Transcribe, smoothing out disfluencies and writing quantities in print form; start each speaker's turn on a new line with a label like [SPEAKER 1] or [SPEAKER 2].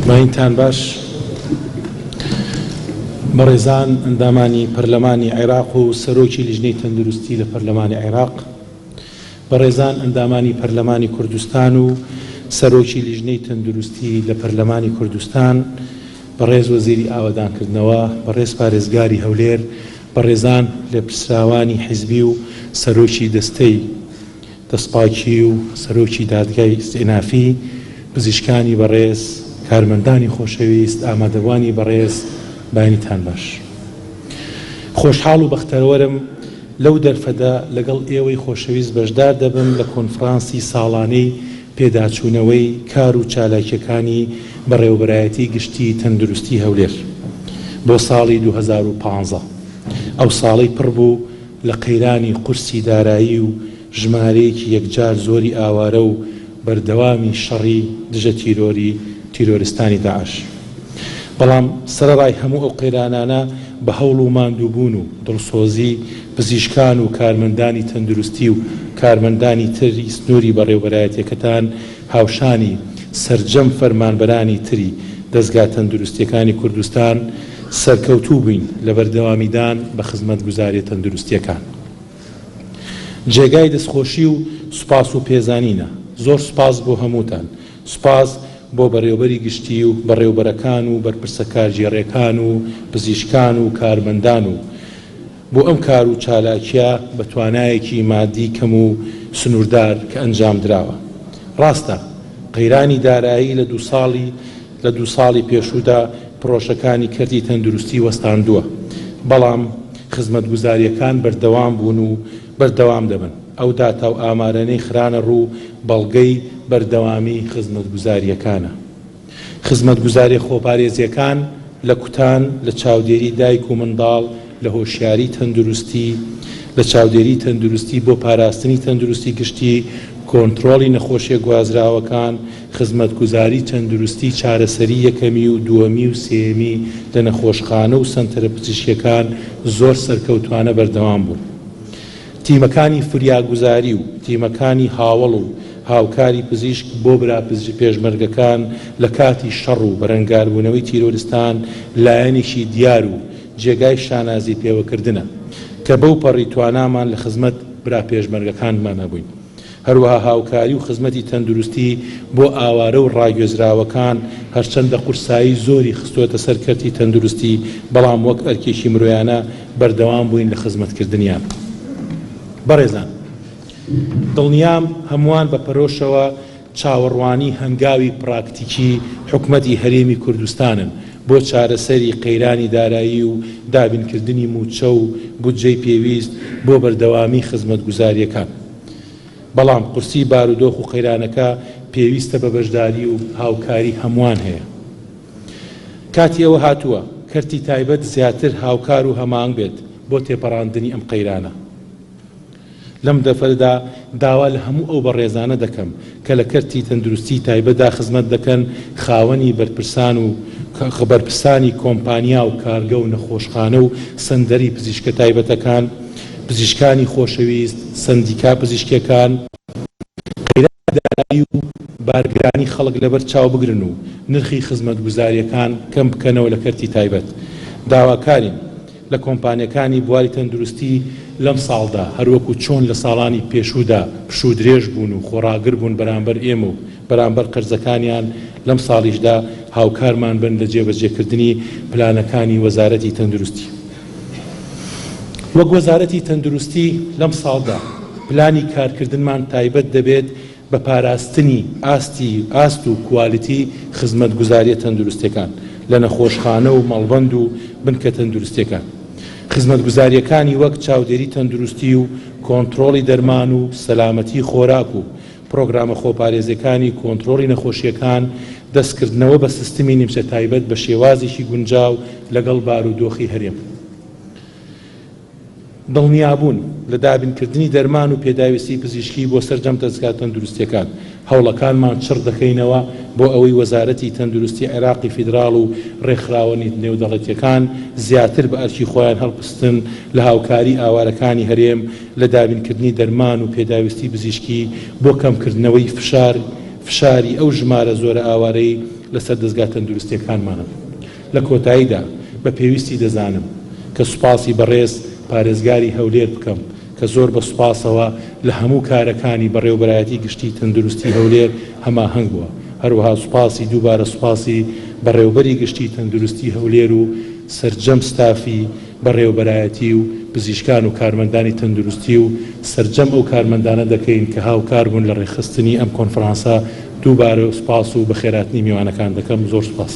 [SPEAKER 1] ماینتان باش بەڕێزان ئەندامانی پەرلەمانی عێراق و سەرۆکی لیژنەی تەندروستی لە پەرلەمانی عێراق، بەڕێزان ئەندامانی پەرلەمانی کوردستان و سەرۆکی لیژنەی تەندروستی لە پەرلەمانی کوردستان، بەڕێز وەزیری ئاوەدانکردنەوە، بەڕێز پارێزگاری هەولێر، بەڕێزان لە پرسراوانی حیزبی و سەرۆکی دەستەی دەستپاکی و سەرۆکی دادگای ئستئینافی، پزیشکانی بەڕێز، کارمەندانی خۆشەویست، ئامادەوانی بەڕێز، باینیتان باش. خۆشحاڵ و بەختەوەرم لەو دەرفەدا لەگەڵ ئێوەی خۆشەویست بەشدار دەبم لە کۆنفرانسی ساڵانەی پێداچوونەوەی کار و چالاکیەکانی بەڕێوەبەرایەتی گشتی تەندروستی هەولێر بۆ ساڵی 2015. ئەو ساڵەی پڕ بوو لە قەیرانی قورسی دارایی و ژمارەیەکی یەکجار زۆری ئاوارە و بەردەوامی شەڕی دژە تیرۆریستانی داعش. بەڵام سەرەڕای هەموو ئەو قەیرانانە بە هەوڵ و ماندووبوون و دڵسۆزی پزیشکان و کارمەندانی تەندروستی و کارمەندانی تری سنووری بەڕێوەبەرایەتیەکەتان هاوشانی سەرجەم فەرمانبەرانی تری دەستگا تەندروستیەکانی کوردستان سەرکەوتوو بووین لە بەردەوامیدان بە خزمەتگوزاری تەندروستیەکان. جێگای دەستخۆشی و سوپاس و پێزانینە. زۆر سوپاس بۆ هەمووتان. سوپاس بۆ بەڕێوەبەری گشتی و بەڕێوەبەرەکان و بەرپرسە کارژێڕیەکان و پزیشکان و کارمەندان و بۆ ئەم کار و چالاکیە بە توانایەکی مادی کەم و سنووردار کە ئەنجام دراوە. ڕاستە قەیرانی دارایی لە دوو ساڵی پێشوودا پرۆژەکانی کردی تەندروستی وەستاندووە، بەڵام خزمەتگوزاریەکان بەردەوام بوون و بەردەوام دەبن. ئەو داتا و ئامارانەی خرانە ڕوو بەڵگەی بەردەوامی خزمەتگوزاریەکانە. خزمەتگوزاری خۆپارێزیەکان لە کوتان، لە چاودێری دایک و منداڵ، لە هۆشیاری تەندروستی، لە چاودێری تەندروستی بۆ پاراستنی تەندروستی گشتی، کۆنتڕۆڵی نەخۆشیە گوازراوەکان، خزمەتگوزاری تەندروستی چارەسەری یەکەمی و دووەمی و سێمی لە نەخۆشخانە و سەنتەرە پزیشکیەکان زۆر سەرکەوتوانە بەردەوام بوون. تیمەکانی فریاگوزاری و تیمەکانی هاوڵ و هاوکاری پزیشک بۆ برا پێشمەرگەکان لە کاتی شەڕ و بەرەنگاربوونەوەی تیرۆریستان لایەنێکی دیار و جێگای شانازی پێوەکردنە کە بەو پەڕی توانامان لە خزمەت برا پێشمەرگەکانمان هەبووین. هەروەها هاوکاری و خزمەتی تەندروستی بۆ ئاوارە و ڕاگوێزراوەکان هەرچەندە قورسایی زۆری خستووەتە سەرکەرتی تەندروستی، بەڵام وەک ئەرکێکی مرۆیانە بەردەوام بووین لە خزمەتکردنیان. بەڕێزان، دڵنیام هەمووان بە پەرۆشەوە چاوەڕوانی هەنگاوی پراکتیکی حکومەتی هەرێمی کوردستانن بۆ چارەسەری قەیرانی دارایی و دابینکردنی موچە و بودجەی پێویست بۆ بەردەوامی خزمەتگوزاریەکان. بەڵام قورسی بارودۆخ و قەیرانەکە پێویستە بە بەشداری و هاوکاری هەمووان هەیە. کاتی ئەوە هاتووە کەرتی تایبەت زیاتر هاوکار و هەماهەنگ بێت بۆ تێپەڕاندنی ئەم قەیرانە. لەم دەفەردا داوا لە هەموو ئەو بەڕێزانە دەکەم کە لە کەرتی تەندروستی تایبەتدا خزمەت دەکەن خاوەنی بەرپرسان و خبەرپرسانی کۆمپانیا و کارگە و نەخۆشخانە و سەندەری پزیشکە تایبەتەکان، پزیشکانی خۆشەویست، سەندیکا پزیشکیەکان، قەیرانی و بارگرانی خەڵک لەبەر چاو بگرن و نرخی خزمەتگوزاریەکان کەم بکەنەوە لە کەرتی تایبەت. داواکارین لە کۆمپانیەکانی بواری تەندروستی لەم ساڵدا هەروەکو چۆن لە ساڵانی پێشوودا پشوو درێژ بوون و خۆڕاگر بوون بەرامبەر ئێمە و بەرامبەر قەرزەکانیان، لەم ساڵیشدا هاوکارمان بن لە جێبەجێکردنی پلانەکانی وەزارەتی تەندروستی. وەک وەزارەتی تەندروستی لەم ساڵدا پلانی کارکردنمان تایبەت دەبێت بە پاراستنی ئاست و کوالیتی خزمەتگوزاریە تەندروستیەکان لە نەخۆشخانە و مەڵبەند و بنکە تەندروستیەکان. خزمەتگوزاریەکانی وەک چاودێری تەندروستی و کۆنتڕۆڵی دەرمان و سەلامەتی خۆراک و پرۆگرامە خۆپارێزەکانی کۆنتڕۆڵی نەخۆشیەکان، دەستکردنەوە بە سیستمی نیمچە تایبەت بە شێوازێکی گونجاو لەگەڵ بارودۆخی هەرێم. دڵنیابوون لە دابینکردنی دەرمان و پێداویستی پزیشکی بۆ سەرجەم دەستگا تەندروستیەکان. هەوڵەکانمان چڕ دەکەینەوە بۆ ئەوەی وەزارەتی تەندروستی عێراقی فیدراڵ و ڕێکخراوەی نێودەوڵەتیەکان زیاتر بە ئەرکی خۆیان هەڵبستن لە هاوکاری ئاوارەکانی هەرێم لە دابینکردنی دەرمان و پێداویستی پزیشکی بۆ کەمکردنەوەی فشاری ئەو ژمارە زۆرە ئاوارەی لەسەر دەستگا تەندروستیەکانمانە. لە کۆتاییدا بە پێویستی دەزانم کە سوپاسی بەڕێز پارێزگاری هەولێر بکەم کە زۆر بە سوپاسەوە لە هەموو کارەکانی بەڕێوەبەرایەتی گشتی تەندروستی هەولێر هەماهەنگ بووە. هەروەها سوپاسی دووبارە سوپاسی بەڕێوەبەری گشتی تەندروستی هەولێر و سەرجەم ستافی بەڕێوەبەرایەتی و پزیشکان و کارمەندانی تەندروستی و سەرجەم ئەو کارمەندانە دەکەین کە هاوکار بوون لە ڕێخستنی ئەم کۆنفرانسە. دووبارە سوپاس و بەخێراتنی میوانەکان دەکەم. زۆر سوپاس.